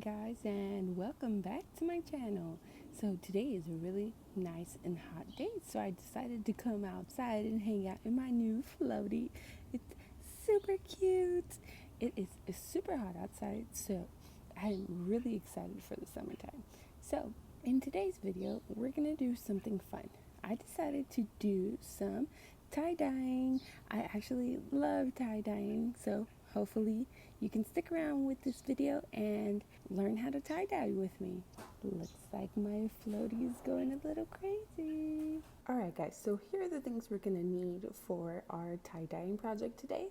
Hey guys, and welcome back to my channel. So today is a really nice and hot day, so I decided to come outside and hang out in my new floaty. It's super cute. It is super hot outside, so I'm really excited for the summertime. So in today's video, we're gonna do something fun. I decided to do some tie-dyeing. I actually love tie-dyeing, so hopefully you can stick around with this video and learn how to tie-dye with me. Looks like my floaty is going a little crazy. Alright guys, so here are the things we're going to need for our tie-dyeing project today.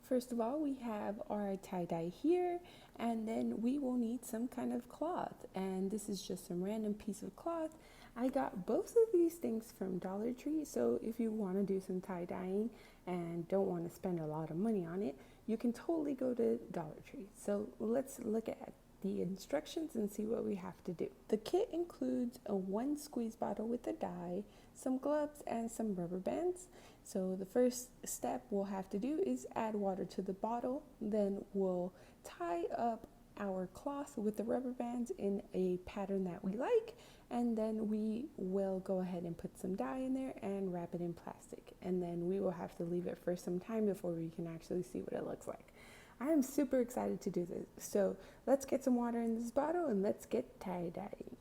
First of all, we have our tie-dye here, and then we will need some kind of cloth, and this is just some random piece of cloth. I got both of these things from Dollar Tree, so if you want to do some tie-dyeing and don't want to spend a lot of money on it, you can totally go to Dollar Tree. So let's look at the instructions and see what we have to do. The kit includes a 1 squeeze bottle with a dye, some gloves, and some rubber bands. So the first step we'll have to do is add water to the bottle. Then we'll tie up our cloth with the rubber bands in a pattern that we like, and then we will go ahead and put some dye in there and wrap it in plastic, and then we will have to leave it for some time before we can actually see what it looks like. I am super excited to do this, so let's get some water in this bottle and let's get tie-dyeing.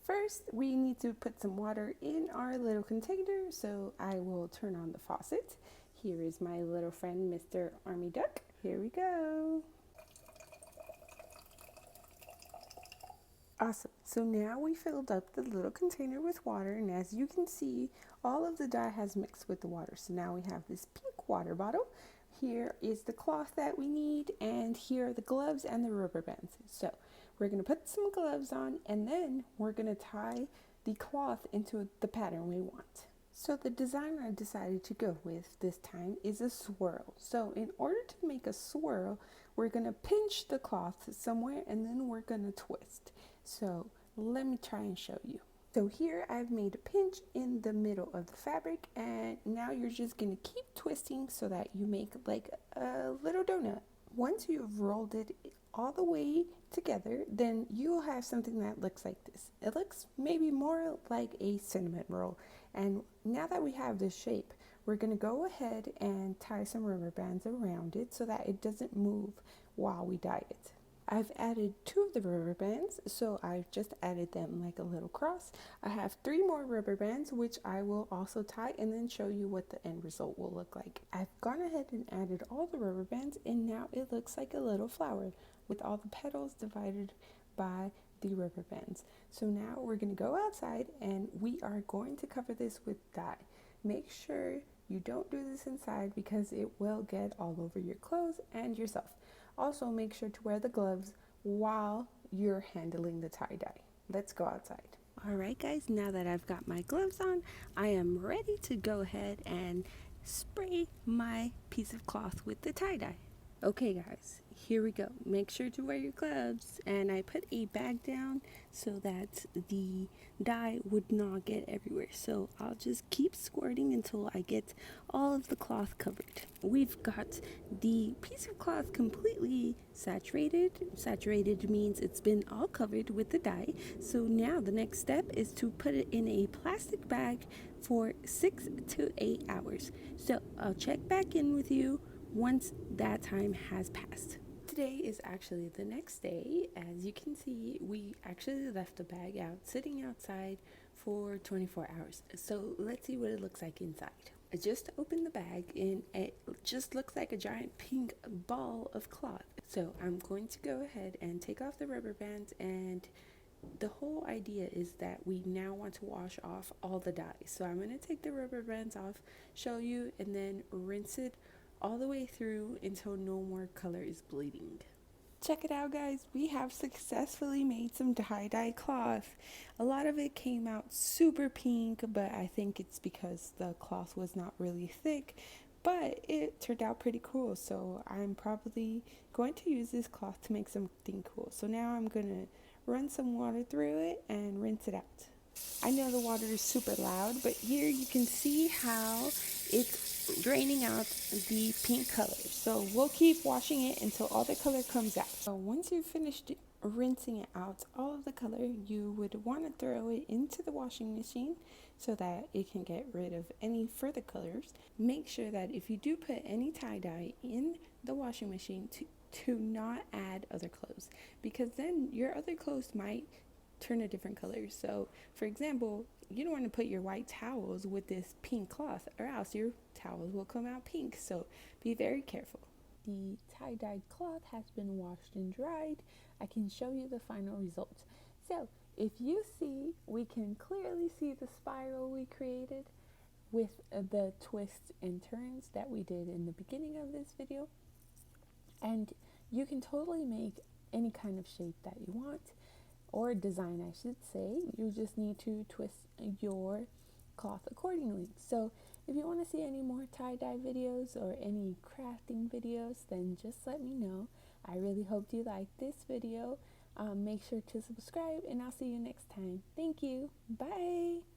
First, we need to put some water in our little container, so I will turn on the faucet. Here is my little friend, Mr. Army Duck. Here we go. Awesome. So now we filled up the little container with water, and as you can see, all of the dye has mixed with the water. So now we have this pink water bottle. Here is the cloth that we need, and here are the gloves and the rubber bands. So we're going to put some gloves on, and then we're going to tie the cloth into the pattern we want. So the design I decided to go with this time is a swirl. So in order to make a swirl, we're going to pinch the cloth somewhere, and then we're going to twist. So let me try and show you. So here I've made a pinch in the middle of the fabric, and now you're just going to keep twisting so that you make like a little donut. Once you've rolled it all the way together, then you'll have something that looks like this. It looks maybe more like a cinnamon roll. And now that we have this shape, we're going to go ahead and tie some rubber bands around it so that it doesn't move while we dye it. I've added 2 of the rubber bands, so I've just added them like a little cross. I have 3 more rubber bands, which I will also tie and then show you what the end result will look like. I've gone ahead and added all the rubber bands, and now it looks like a little flower with all the petals divided by the rubber bands. So now we're going to go outside, and we are going to cover this with dye. Make sure you don't do this inside because it will get all over your clothes and yourself. Also, make sure to wear the gloves while you're handling the tie-dye. Let's go outside. Alright guys, now that I've got my gloves on, I am ready to go ahead and spray my piece of cloth with the tie-dye. Okay guys, here we go. Make sure to wear your gloves, and I put a bag down so that the dye would not get everywhere. So I'll just keep squirting until I get all of the cloth covered. We've got the piece of cloth completely saturated. Saturated means it's been all covered with the dye. So now the next step is to put it in a plastic bag for 6 to 8 hours. So I'll check back in with you once that time has passed. Today is actually the next day. As you can see, we actually left the bag out sitting outside for 24 hours. So let's see what it looks like inside. I just opened the bag, and it just looks like a giant pink ball of cloth. So I'm going to go ahead and take off the rubber bands, and the whole idea is that we now want to wash off all the dye. So I'm going to take the rubber bands off, show you, and then rinse it all the way through until no more color is bleeding. Check it out guys, we have successfully made some tie-dye cloth. A lot of it came out super pink, but I think it's because the cloth was not really thick, but it turned out pretty cool. So I'm probably going to use this cloth to make something cool. So now I'm gonna run some water through it and rinse it out. I know the water is super loud, but here you can see how it's draining out the pink color. So we'll keep washing it until all the color comes out. So once you've finished rinsing it out all of the color, you would want to throw it into the washing machine so that it can get rid of any further colors. Make sure that if you do put any tie-dye in the washing machine to not add other clothes, because then your other clothes might turn a different color. So for example, you don't want to put your white towels with this pink cloth, or else your towels will come out pink. So be very careful. The tie-dyed cloth has been washed and dried. I can show you the final result. So if you see, we can clearly see the spiral we created with the twists and turns that we did in the beginning of this video. And you can totally make any kind of shape that you want, or design I should say. You just need to twist your cloth accordingly. So if you want to see any more tie-dye videos or any crafting videos, then just let me know. I really hope you liked this video. Make sure to subscribe, and I'll see you next time. Thank you. Bye.